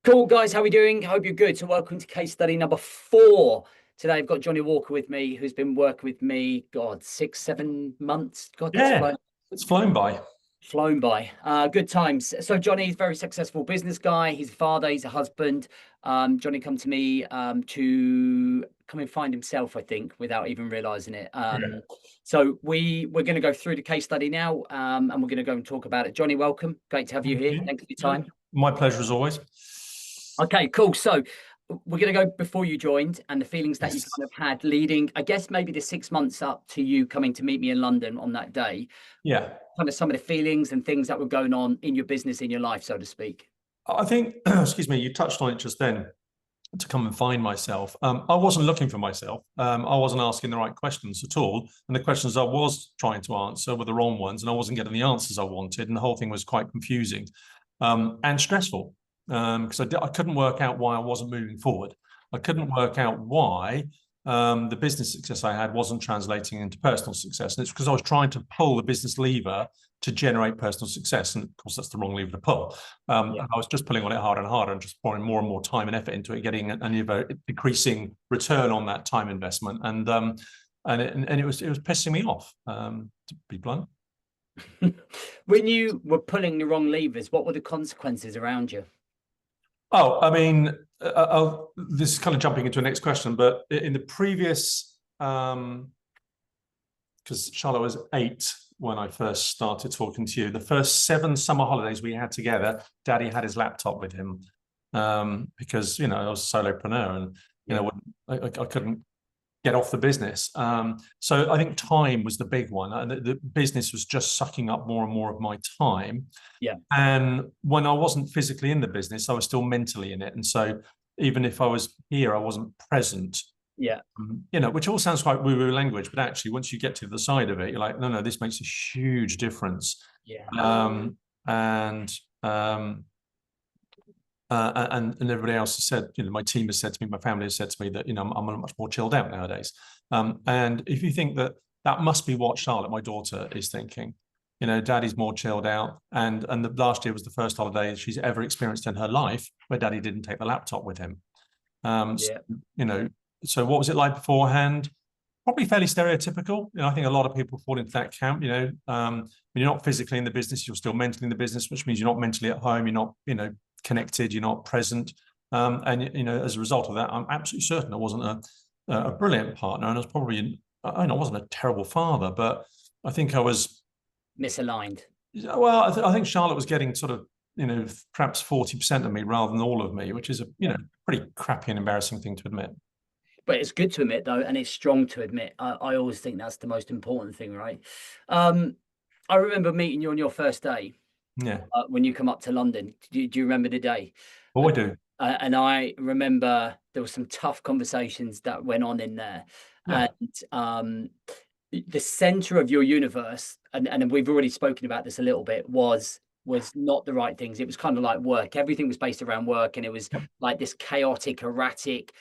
Cool, guys. How are we doing? Hope you're good. So, welcome to case study number 4. Today, I've got Johnny Walker with me, who's been working with me, God, 6, 7 months. God, that's Yeah, it's flown by. flown by. Good times. So, Johnny's a very successful business guy. He's a father. He's a husband. Johnny come to me to come and find himself, I think, without even realizing it. Yeah. So, we're going to go through the case study now, and we're going to go and talk about it. Johnny, welcome. Great to have you Thank here. you. Thanks for your Yeah, time. my pleasure as always. Okay, cool. So we're going to go before you joined and the feelings that you Yes. kind of had leading, I guess, maybe the 6 months up to you coming to meet me in London on that day. Yeah. Kind of some of the feelings and things that were going on in your business, in your life, so to speak. I think, excuse me, you touched on it just then to come and find myself. I wasn't looking for myself. I wasn't asking the right questions at all. And the questions I was trying to answer were the wrong ones, and I wasn't getting the answers I wanted. And the whole thing was quite confusing and stressful because I couldn't work out why I wasn't moving forward. I couldn't work out why the business success I had wasn't translating into personal success. And it's because I was trying to pull the business lever to generate personal success. And of course, that's the wrong lever to pull. Yeah. And I was just pulling on it harder and harder and just pouring more and more time and effort into it, getting an decreasing return on that time investment. And it was pissing me off, to be blunt. When you were pulling the wrong levers, what were the consequences around you? Oh, I mean, this is kind of jumping into the next question, but in the previous, because Charlotte was 8 when I first started talking to you, the first 7 summer holidays we had together, Daddy had his laptop with him because, I was a solopreneur and, I couldn't get off the business. So I think time was the big one. And the business was just sucking up more and more of my time. Yeah. And when I wasn't physically in the business, I was still mentally in it. And so even if I was here, I wasn't present. Yeah. Which all sounds quite woo-woo language, but actually, once you get to the side of it, you're like, no, this makes a huge difference. Yeah. And everybody else has said, my team has said to me, my family has said to me that, I'm much more chilled out nowadays. And if you think that must be what Charlotte, my daughter, is thinking, Daddy's more chilled out. And the last year was the first holiday she's ever experienced in her life where Daddy didn't take the laptop with him. Yeah. So what was it like beforehand? Probably fairly stereotypical. I think a lot of people fall into that camp. When you're not physically in the business, you're still mentally in the business, which means you're not mentally at home. You're not, connected. You're not present. And as a result of that, I'm absolutely certain I wasn't a brilliant partner, and I was probably, I wasn't a terrible father, but I think I was Misaligned. well. I think Charlotte was getting sort of, perhaps 40% of me rather than all of me, which is a pretty crappy and embarrassing thing to admit. But it's good to admit, though, and it's strong to admit. I always think that's the most important thing, right? I remember meeting you on your first day Yeah. when you come up to London. Do you remember the day? Oh, I do. And I remember there were some tough conversations that went on in there. Yeah. And the center of your universe, and we've already spoken about this a little bit, was not the right things. It was kind of like work. Everything was based around work, and it was like this chaotic, erratic,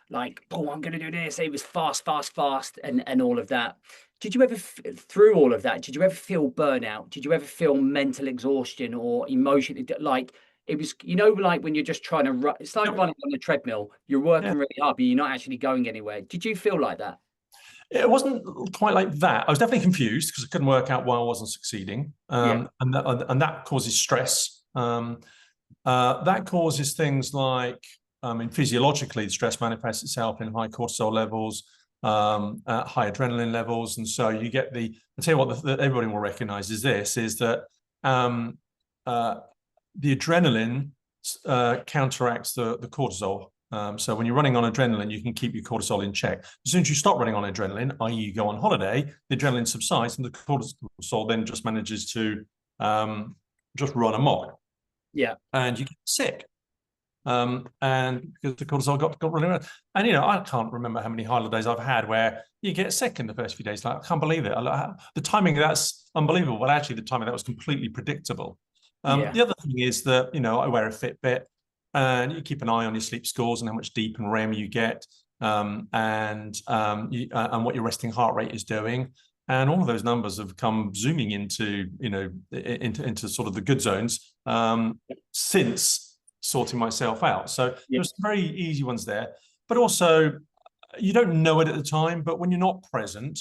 like, oh, I'm going to do this. It was fast, fast, fast, and all of that. Did you ever, through all of that, did you ever feel burnout? Did you ever feel mental exhaustion or emotion? Like it was, like when you're just trying to run, it's like running on a treadmill. You're Yeah. working really hard, but you're not actually going anywhere. Did you feel like that? It wasn't quite like that. I was definitely confused because I couldn't work out why I wasn't succeeding. Yeah. And that causes stress. That causes things like, physiologically, stress manifests itself in high cortisol levels, high adrenaline levels. And so you get I'll tell you what everybody will recognize is that the adrenaline counteracts the cortisol. So when you're running on adrenaline, you can keep your cortisol in check. As soon as you stop running on adrenaline, i.e. you go on holiday, the adrenaline subsides and the cortisol then just manages to just run amok. Yeah. And you get sick. And because the cortisol got really bad. And I can't remember how many holidays I've had where you get sick in the first few days. Like, I can't believe it. The timing of that's unbelievable. But actually, the timing of that was completely predictable. The other thing is that I wear a Fitbit, and you keep an eye on your sleep scores and how much deep and REM you get, and what your resting heart rate is doing. And all of those numbers have come zooming into sort of the good zones since sorting myself out. So Yeah. there's some very easy ones there, but also you don't know it at the time, but when you're not present,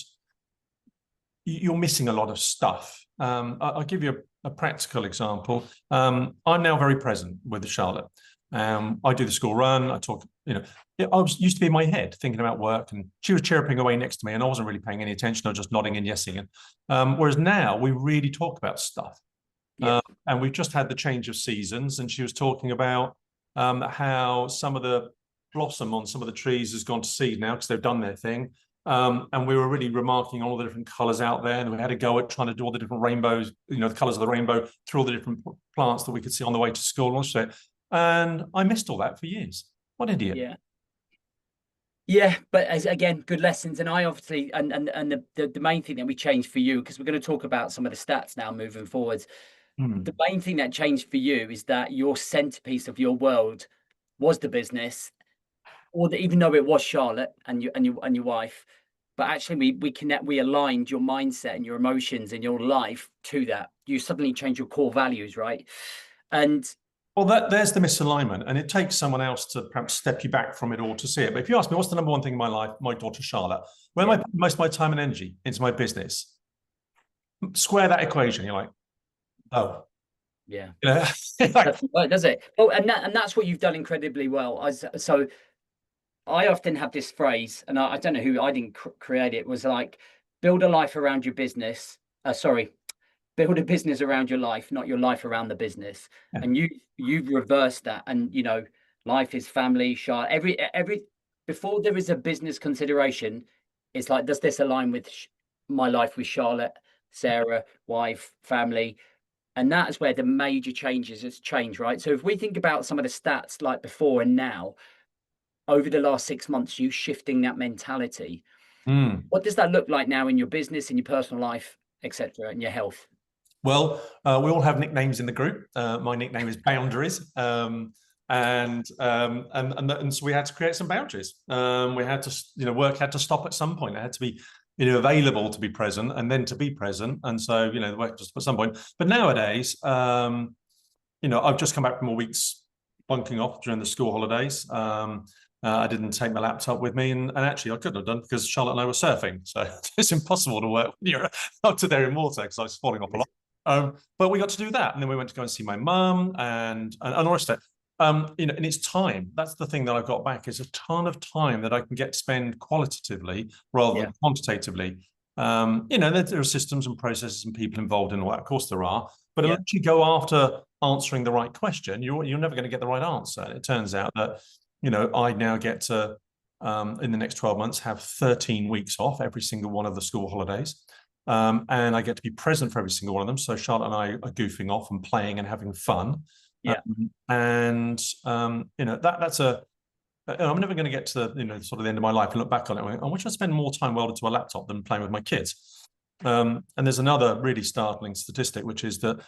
you're missing a lot of stuff. I'll give you a practical example. I'm now very present with Charlotte. I do the school run. I talk, I used to be in my head thinking about work, and she was chirping away next to me, and I wasn't really paying any attention. I was just nodding and yesing. Whereas now we really talk about stuff. Yeah. And we've just had the change of seasons, and she was talking about how some of the blossom on some of the trees has gone to seed now because they've done their thing. And we were really remarking on all the different colors out there, and we had a go at trying to do all the different rainbows, the colors of the rainbow through all the different plants that we could see on the way to school. And I missed all that for years. What an idiot. Yeah. Yeah, but again, good lessons. And I obviously, and the main thing that we changed for you, because we're going to talk about some of the stats now moving forwards. The main thing that changed for you is that your centerpiece of your world was the business, or even though it was Charlotte and your wife, but actually we aligned your mindset and your emotions and your life to that. You suddenly change your core values, right? And well, there's the misalignment, and it takes someone else to perhaps step you back from it all to see it. But if you ask me, what's the number one thing in my life? My daughter Charlotte. Where am I putting most of my time and energy into my business? Square that equation. You're like, oh, yeah, like, does it? Well, and that's what you've done incredibly well. So I often have this phrase, and I don't know who, I didn't create it. Was like, build a life around your business. Build a business around your life, not your life around the business. yeah. And you've reversed that. And life is family, every before there is a business consideration, it's like, does this align with my life with Charlotte, Sarah, wife, family? And that is where the major changes has changed, right? So if we think about some of the stats like before and now, over the last 6 months, you shifting that mentality. What does that look like now in your business, in your personal life, etc., and your health? Well, we all have nicknames in the group. My nickname is Boundaries, and so we had to create some boundaries. We had to, work had to stop at some point. It had to be, available to be present, and then to be present. And so, the work just at some point. But nowadays, I've just come back from a week's bunking off during the school holidays. I didn't take my laptop with me, and actually I couldn't have done because Charlotte and I were surfing. So it's impossible to work when you're up to there in water because I was falling off a lot. But we got to do that, and then we went to go and see my mum and the rest of it. And it's time. That's the thing that I've got back, is a ton of time that I can get to spend qualitatively rather than quantitatively. There are systems and processes and people involved in all that. Of course there are, but unless you go after answering the right question, you're never going to get the right answer. And it turns out that, I now get to, in the next 12 months, have 13 weeks off every single one of the school holidays. And I get to be present for every single one of them. So Charlotte and I are goofing off and playing and having fun. Yeah. That's I'm never going to get to sort of the end of my life and look back on it and I wish I spend more time welded to a laptop than playing with my kids. And there's another really startling statistic, which is that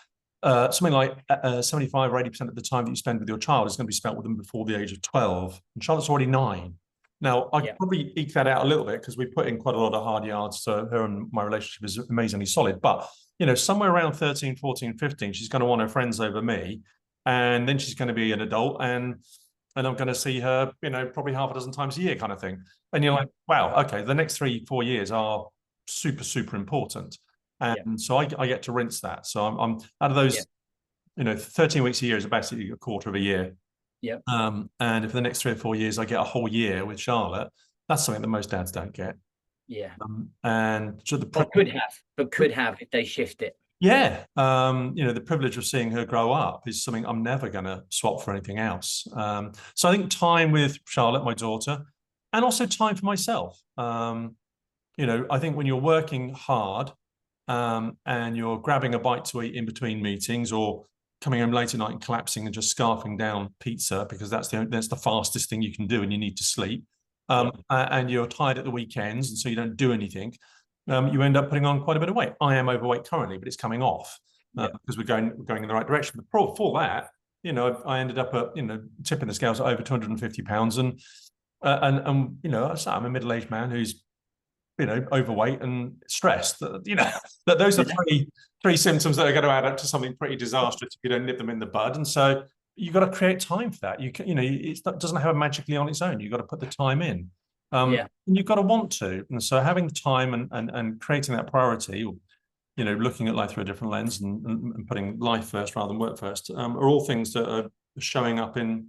something like 75 or 80% of the time that you spend with your child is going to be spent with them before the age of 12. And Charlotte's already 9. Now, I could probably eke that out a little bit because we put in quite a lot of hard yards. So her and my relationship is amazingly solid. But, somewhere around 13, 14, 15, she's going to want her friends over me. And then she's going to be an adult and I'm going to see her, probably half a dozen times a year kind of thing. And you're like, wow, okay, the next 3-4 years are super, super important. And so I get to rinse that. So I'm out of those, 13 weeks a year is basically a quarter of a year. Yeah. And if the next 3 or 4 years I get a whole year with Charlotte, that's something that most dads don't get. Yeah. And so could have if they shift it. Yeah. The privilege of seeing her grow up is something I'm never going to swap for anything else. So I think time with Charlotte, my daughter, and also time for myself. I think when you're working hard and you're grabbing a bite to eat in between meetings or coming home late at night and collapsing and just scarfing down pizza because that's the fastest thing you can do and you need to sleep. And you're tired at the weekends and so you don't do anything. You end up putting on quite a bit of weight. I am overweight currently, but it's coming off because we're going in the right direction. But for that, I ended up at tipping the scales at over 250 pounds, and I'm a middle-aged man who's overweight and stressed. That those are three symptoms that are going to add up to something pretty disastrous if you don't nip them in the bud. And so you got to create time for that. It doesn't happen magically on its own. You've got to put the time in. Yeah. And you've got to want to. And so having the time and creating that priority, or, looking at life through a different lens and putting life first rather than work first, are all things that are showing up in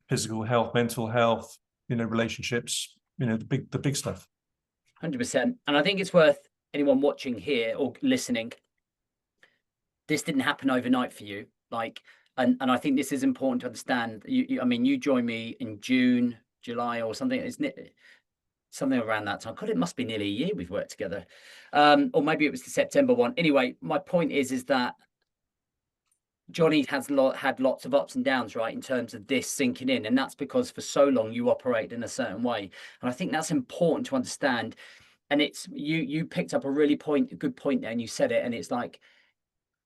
physical health, mental health, relationships, the big stuff. 100%. And I think it's worth anyone watching here or listening. This didn't happen overnight for you. And I think this is important to understand. I mean, you joined me in June, July or something, isn't it? Something around that time. God, it must be nearly a year we've worked together. Or maybe it was the September one. Anyway, my point is that Johnny has had lots of ups and downs, right, in terms of this sinking in. And that's because for so long you operate in a certain way. And I think that's important to understand. And it's you picked up a good point there, and you said it, and it's like,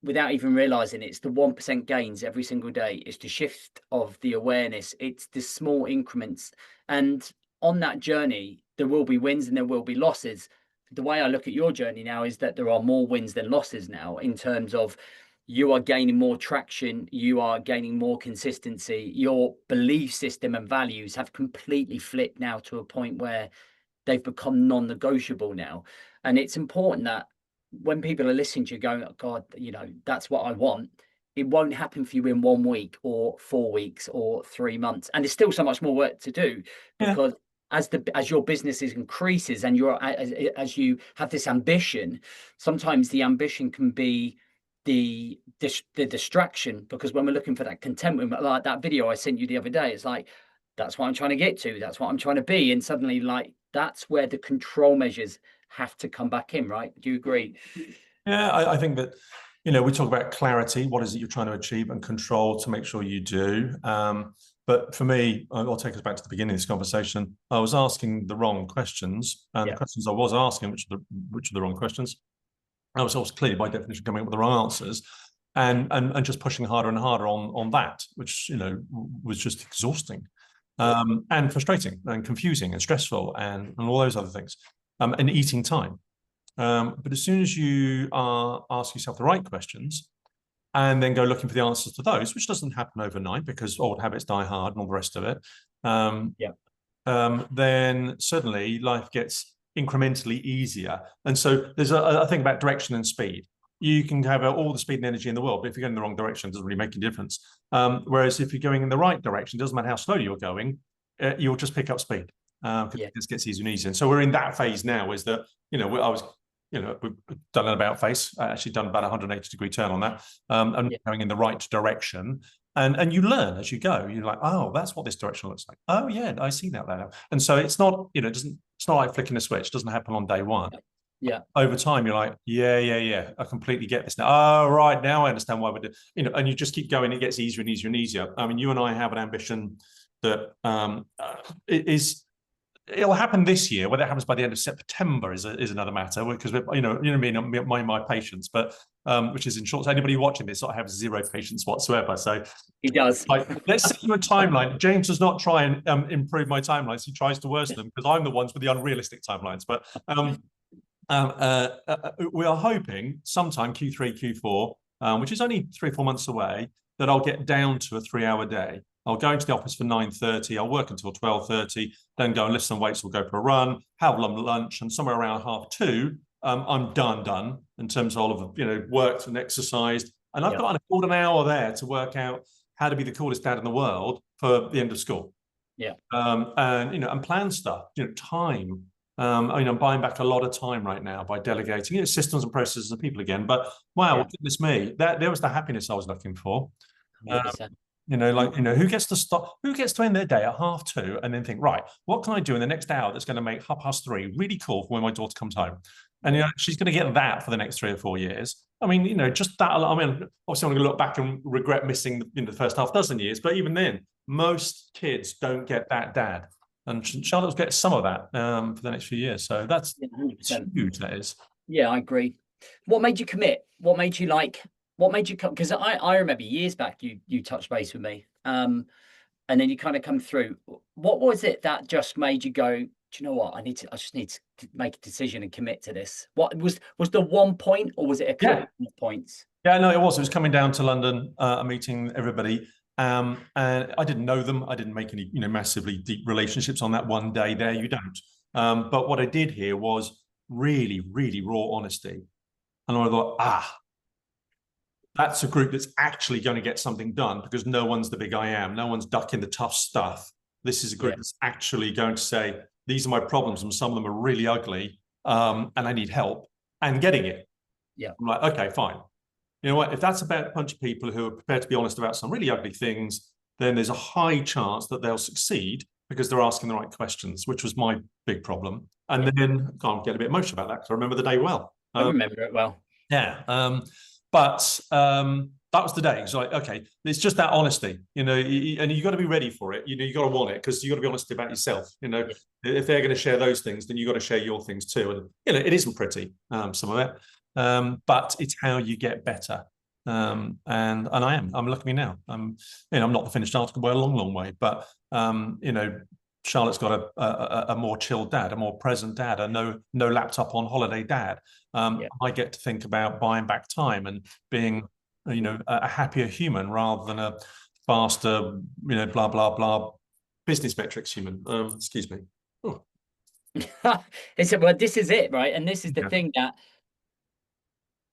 without even realizing it's the 1% gains every single day. It's the shift of the awareness. It's the small increments. And on that journey, there will be wins and there will be losses. The way I look at your journey now is that there are more wins than losses now, in terms of you are gaining more traction, you are gaining more consistency. Your belief system and values have completely flipped now to a point where they've become non-negotiable now. And it's important that when people are listening to you going, oh God, that's what I want, it won't happen for you in 1 week or 4 weeks or 3 months. And there's still so much more work to do, because as your business increases and as you have this ambition, sometimes the ambition can be the distraction, because when we're looking for that contentment, like that video I sent you the other day, it's like, that's what I'm trying to get to, that's what I'm trying to be. And suddenly, like, that's where the control measures have to come back in, right? Do you agree? Yeah, I think that, we talk about clarity. What is it you're trying to achieve, and control to make sure you do. But for me, I'll take us back to the beginning of this conversation. I was asking the wrong questions, and the questions I was asking, which are the wrong questions, I was also clearly by definition coming up with the wrong answers, and just pushing harder and harder on that, which was just exhausting, and frustrating and confusing and stressful and all those other things, and eating time. But as soon as you ask yourself the right questions and then go looking for the answers to those, which doesn't happen overnight because old habits die hard and all the rest of it, then suddenly life gets incrementally easier. And so there's a thing about direction and speed. You can have all the speed and energy in the world, but if you're going in the wrong direction, it doesn't really make a difference. Whereas if you're going in the right direction, it doesn't matter how slowly you're going, you'll just pick up speed. Because it gets easier and easier. And so we're in that phase now, is that, we've done an about face, actually done about 180-degree turn on that, and going in the right direction. And you learn as you go. You're like, oh, that's what this direction looks like. Oh yeah, I see that now. And so it's not, it's not like flicking a switch. It doesn't happen on day one. Yeah. Over time, you're like, yeah, I completely get this now. Oh, right, now I understand why we're doing, and you just keep going. It gets easier and easier and easier. I mean, you and I have an ambition that it'll happen this year. Whether it happens by the end of September is another matter, because my patience, but which is in short. So anybody watching this, I have zero patience whatsoever. So he does. Like, let's set you a timeline. James does not try and improve my timelines. He tries to worsen them, because I'm the ones with the unrealistic timelines. But we are hoping sometime Q3, Q4, which is only 3 or 4 months away, that I'll get down to a 3-hour day. I'll go into the office for 9:30. I'll work until 12:30. Then go and lift some weights. We'll go for a run, have lunch, and somewhere around 1:30, I'm done in terms of worked and exercised. And I've got an hour there to work out how to be the coolest dad in the world for the end of school. Yeah. And plan stuff. Time. I'm buying back a lot of time right now by delegating systems and processes and people again. But wow, goodness me, there was the happiness I was looking for. Who gets to stop? Who gets to end their day at 2:30 and then think, right, what can I do in the next hour that's going to make 3:30 really cool for when my daughter comes home? And she's going to get that for the next 3 or 4 years. I mean, just that. I mean, obviously, I'm going to look back and regret missing the first half dozen years. But even then, most kids don't get that dad, and Charlotte will get some of that for the next few years. So that's huge. That is. Yeah, I agree. What made you commit? What made you come? Because I remember years back you touched base with me, and then you kind of come through. What was it that just made you go, do you know what? I just need to make a decision and commit to this? What was the one point, or was it a couple of points? Yeah, no, it was. It was coming down to London, meeting everybody. And I didn't know them. I didn't make any, massively deep relationships on that one day there. You don't. But what I did hear was really, really raw honesty. And I thought, that's a group that's actually going to get something done, because no one's the big I am. No one's ducking the tough stuff. This is a group that's actually going to say, these are my problems, and some of them are really ugly, and I need help, and getting it. Yeah. I'm like, okay, fine. You know what? If that's about a bunch of people who are prepared to be honest about some really ugly things, then there's a high chance that they'll succeed, because they're asking the right questions, which was my big problem. And then I can't get a bit emotional about that, because I remember the day well. I remember it well. Yeah. But that was the day. It's like, okay, it's just that honesty, and you got to be ready for it. You got to want it, because you got to be honest about yourself. If they're going to share those things, then you got to share your things too. And it isn't pretty, some of it, but it's how you get better. And I'm looking now. I'm not the finished article by a long, long way, but Charlotte's got a more chilled dad, a more present dad, a no laptop on holiday dad. I get to think about buying back time and being, a happier human, rather than a faster, blah blah blah business metrics human. Excuse me. Oh. Well, this is it, right? And this is the thing, that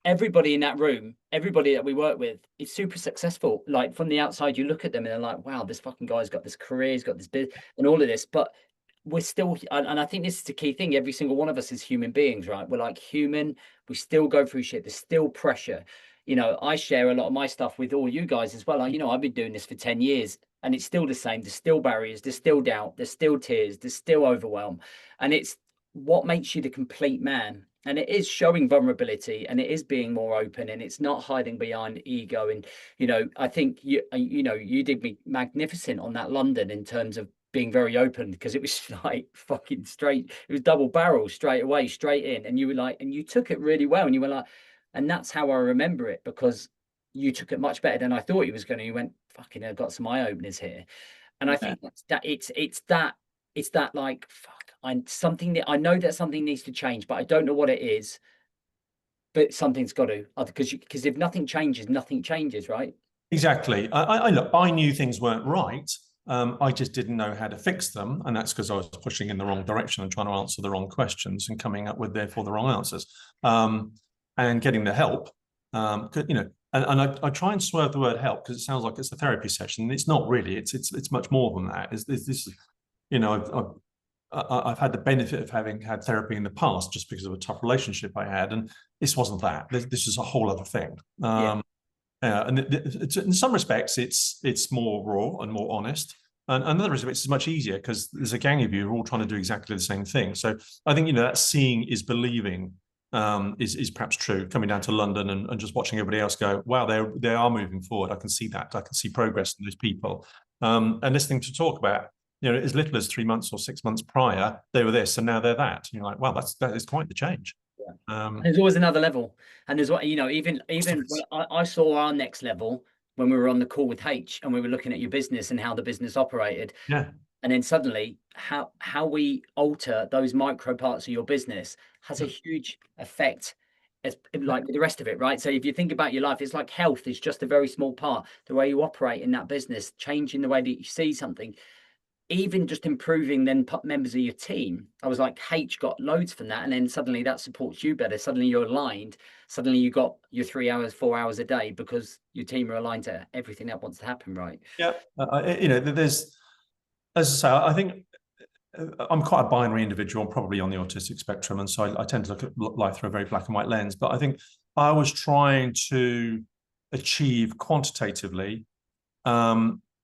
everybody in that room, everybody that we work with, is super successful. Like, from the outside, you look at them and they're like, wow, this fucking guy's got this career, he's got this business and all of this. But we're still, and I think this is the key thing, every single one of us is human beings, right? We're like human, we still go through shit, there's still pressure. I share a lot of my stuff with all you guys as well. I've been doing this for 10 years and it's still the same. There's still barriers, there's still doubt, there's still tears, there's still overwhelm. And it's what makes you the complete man. And it is showing vulnerability, and it is being more open, and it's not hiding behind ego. And, I think you did me magnificent on that London, in terms of being very open, because it was like fucking straight. It was double barrel straight away, straight in. And you were like, and you took it really well. And you were like, and that's how I remember it, because you took it much better than I thought you was going to. You went, fucking, I've got some eye openers here. And I think it's that like, fuck, something that I know that something needs to change, but I don't know what it is. But something's got to, because if nothing changes, right? Exactly. I knew things weren't right. I just didn't know how to fix them, and that's because I was pushing in the wrong direction and trying to answer the wrong questions and coming up with therefore the wrong answers, and getting the help. And I try and swerve the word help, because it sounds like it's a therapy session. It's not really. It's much more than that. This I've had the benefit of having had therapy in the past, just because of a tough relationship I had, and this wasn't that. This is a whole other thing. And in some respects, it's more raw and more honest, and other respects, it's much easier, because there's a gang of you who are all trying to do exactly the same thing. So I think that seeing is believing, is perhaps true. Coming down to London and just watching everybody else go, wow, they are moving forward. I can see that. I can see progress in those people, and listening to talk about, as little as 3 months or 6 months prior, they were this and now they're that. And you're like, wow, that is quite the change. There's always anotother level, and there's what even when I saw our next level when we were on the call with H, and we were looking at your business and how the business operated. Yeah. And then suddenly, how we alter those micro parts of your business has a huge effect, as like the rest of it, right? So if you think about your life, it's like health is just a very small part. The way you operate in that business, changing the way that you see something, even just improving then members of your team. I was like, H got loads from that, and then suddenly that supports you better. Suddenly you're aligned. Suddenly you got your 3 hours, 4 hours a day, because your team are aligned to everything that wants to happen, right? Yeah. There's, as I say, I think I'm quite a binary individual, probably on the autistic spectrum, and so I tend to look at life through a very black and white lens. But I think I was trying to achieve quantitatively,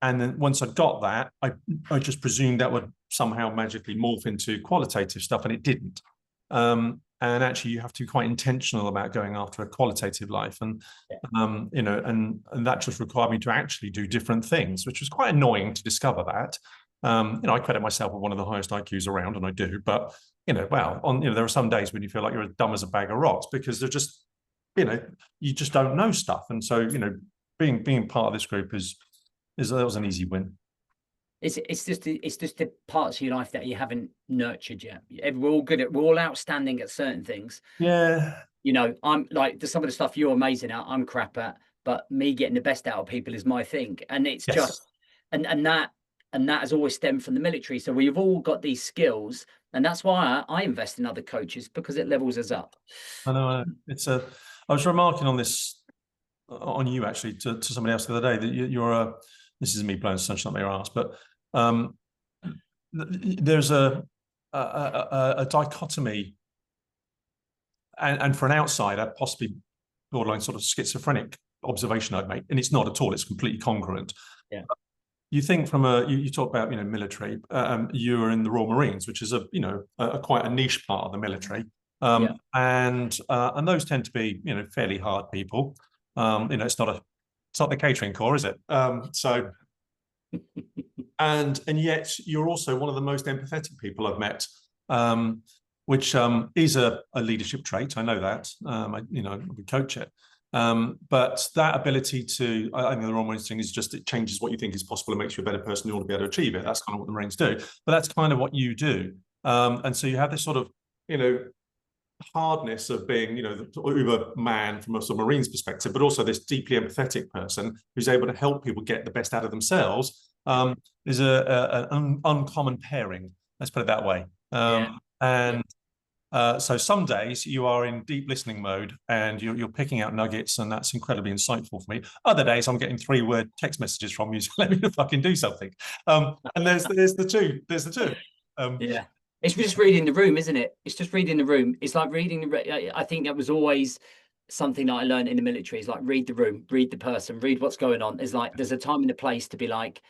and then once I got that, I just presumed that would somehow magically morph into qualitative stuff, and it didn't. And actually, you have to be quite intentional about going after a qualitative life, and and that just required me to actually do different things, which was quite annoying to discover that. I credit myself with one of the highest IQs around, and I do. But there are some days when you feel like you're as dumb as a bag of rocks, because they're just, you just don't know stuff. And so, being part of this group that was an easy win. It's just the parts of your life that you haven't nurtured yet. We're all outstanding at certain things. Yeah. I'm like, some of the stuff you're amazing at, I'm crap at. but me getting the best out of people is my thing. And it's Yes. just, and that has always stemmed from the military. So we've all got these skills, and that's why I invest in other coaches, because it levels us up. I know. I was remarking on this on you actually to somebody else the other day that you're a. This is me blowing sunshine up your ass, but there's a dichotomy, and for an outsider, possibly borderline sort of schizophrenic observation I'd make, and it's not at all. It's completely congruent. Yeah. You think from you talk about military. You were in the Royal Marines, which is a quite a niche part of the military, Yeah. and those tend to be fairly hard people. It's not the catering corps, is it? So and yet you're also one of the most empathetic people I've met, which is a leadership trait. I know that. We coach it. But that ability to, I think the Royal Marines thing is just, it changes what you think is possible and makes you a better person in order to be able to achieve it. That's kind of what the Marines do. But that's kind of what you do. And so you have this sort of, hardness of being, the uber man from a sort of Marines perspective, but also this deeply empathetic person who's able to help people get the best out of themselves. Is an uncommon pairing. Let's put it that way. So some days you are in deep listening mode and you're picking out nuggets, and that's incredibly insightful for me. Other days I'm getting 3-word text messages from you, so let me fucking do something. And there's the two. There's the two. Yeah. It's just reading the room, isn't it? It's just reading the room. It's like reading I think that was always something that I learned in the military. Is like, read the room, read the person, read what's going on. It's like there's a time and a place to be like,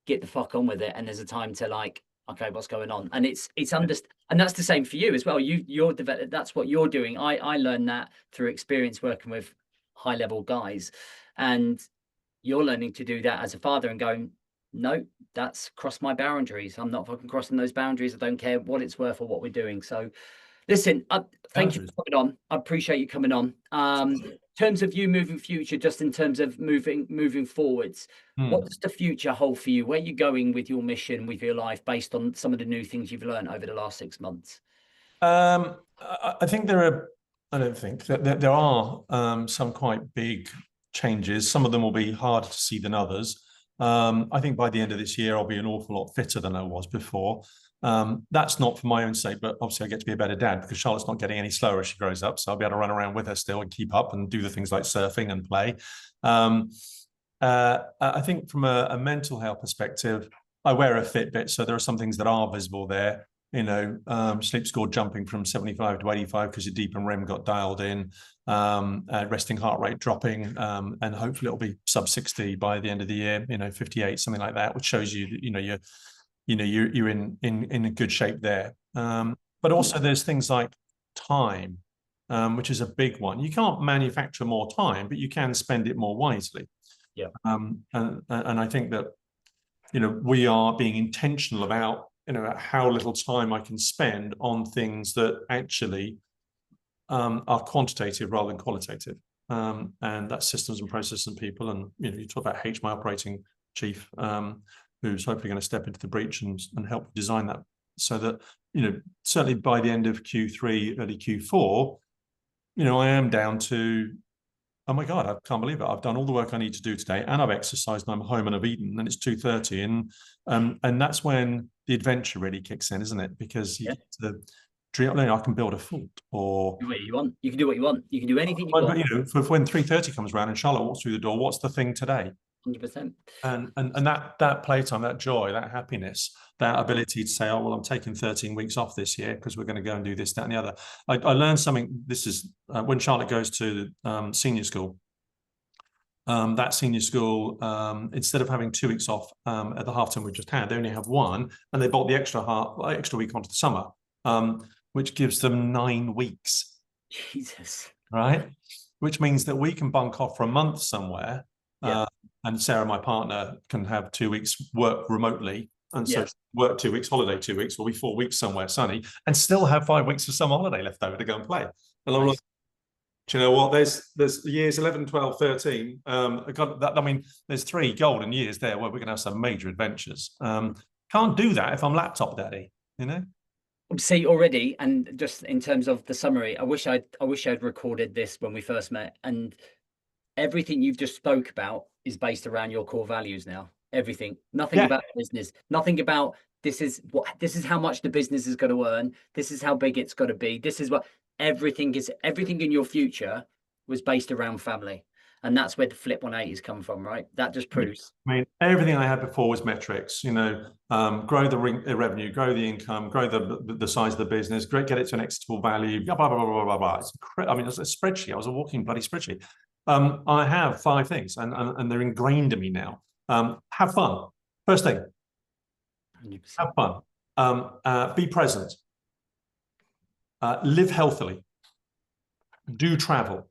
get the fuck on with it, and there's a time to like, okay, what's going on? And it's and that's the same for you as well. You're developed. That's what you're doing. I learned that through experience working with high level guys, and you're learning to do that as a father and going, no, that's crossed my boundaries. I'm not fucking crossing those boundaries. I don't care what it's worth or what we're doing. So listen, thank you for coming on. I appreciate you coming on. In terms of you moving future, just in terms of moving forwards, what does the future hold for you? Where are you going with your mission, with your life, based on some of the new things you've learned over the last 6 months? I think I don't think that there are some quite big changes. Some of them will be harder to see than others. I think by the end of this year, I'll be an awful lot fitter than I was before. That's not for my own sake, but obviously I get to be a better dad because Charlotte's not getting any slower as she grows up. So I'll be able to run around with her still and keep up and do the things like surfing and play. I think from a mental health perspective, I wear a Fitbit, so there are some things that are visible there. Sleep score jumping from 75 to 85 because your deep and REM got dialed in, resting heart rate dropping, and hopefully it'll be sub 60 by the end of the year, 58, something like that, which shows you that, you're in a good shape there. But also there's things like time, which is a big one. You can't manufacture more time, but you can spend it more wisely. Yeah. And I think that, we are being intentional about, how little time I can spend on things that actually are quantitative rather than qualitative. And that's systems and processes and people. And, you talk about H, my operating chief, who's hopefully going to step into the breach and help design that so that, certainly by the end of Q3, early Q4, I am down to, oh my God, I can't believe it. I've done all the work I need to do today and I've exercised and I'm home and I've eaten and it's 2:30. And that's when the adventure really kicks in, isn't it? Because you get to the dream, I can build a fort or do what you want. You can do what you want. You can do anything you want. But, for when 3:30 comes around and Charlotte walks through the door, what's the thing today? 100%. And that playtime, that joy, that happiness, that ability to say, oh, well, I'm taking 13 weeks off this year because we're going to go and do this, that, and the other. I learned something. This is when Charlotte goes to senior school. That senior school, instead of having 2 weeks off at the half term we just had, they only have one, and they bolt the extra week onto the summer, which gives them 9 weeks. Jesus. Right? Which means that we can bunk off for a month somewhere. Yeah. And Sarah, my partner, can have 2 weeks work remotely. And so work 2 weeks, holiday 2 weeks, will be 4 weeks somewhere sunny, and still have 5 weeks of summer holiday left over to go and play. And I'm like, do you know what? There's years 11, 12, 13. There's 3 golden years there where we're going to have some major adventures. Can't do that if I'm laptop daddy, See, already, and just in terms of the summary, I wish I'd recorded this when we first met, and everything you've just spoke about is based around your core values now. Everything, nothing Yeah. about business, nothing about this is how much the business is going to earn. This is how big it's got to be. This is what everything in your future was based around family. And that's where the flip 180 has come from, right? That just Yeah. proves. I mean, everything I had before was metrics. Grow the revenue, grow the income, grow the size of the business, get it to an exitable value. Blah blah blah blah blah blah. I mean, it's a spreadsheet. I was a walking bloody spreadsheet. I have 5 things, and they're ingrained in me now. Have fun. First thing, 100%. have fun. Be present. Live healthily. Do travel.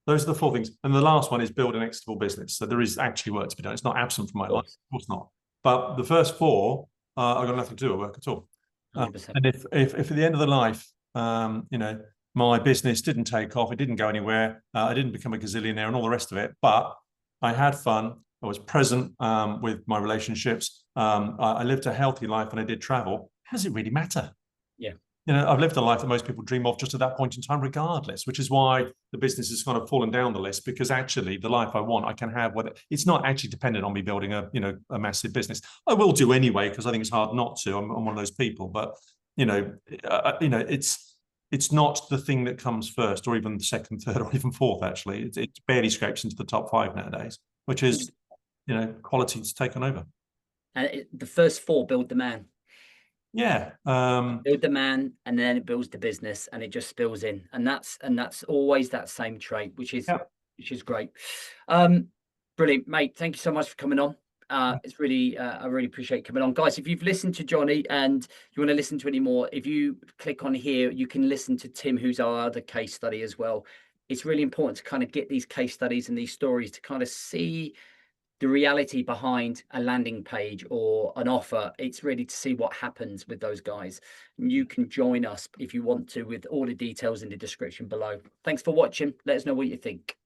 Those are the 4 things. And the last one is build an exitable business. So there is actually work to be done. It's not absent from my life. Of course not. But the first 4, I've got nothing to do with work at all. 100%. And if at the end of the life, my business didn't take off, it didn't go anywhere, I didn't become a gazillionaire and all the rest of it, but I had fun, I was present with my relationships, I lived a healthy life and I did travel, how does it really matter? Yeah. I've lived a life that most people dream of just at that point in time, regardless, which is why the business has kind of fallen down the list, because actually the life I want, I can have, whether it's not actually dependent on me building a massive business. I will do anyway, because I think it's hard not to. I'm one of those people, but it's not the thing that comes first, or even second, third, or even fourth. Actually, it barely scrapes into the top 5 nowadays, which is, quality's taken over. And the first 4 build the man. Yeah. Build the man, and then it builds the business, and it just spills in. And that's always that same trait, which is great. Brilliant, mate. Thank you so much for coming on. It's really I really appreciate coming on, guys. If you've listened to Johnny and you want to listen to any more, if you click on here, you can listen to Tim, who's our other case study as well. It's really important to kind of get these case studies and these stories to kind of see the reality behind a landing page or an offer. It's really to see what happens with those guys. You can join us if you want to, with all the details in the description below. Thanks for watching. Let us know what you think.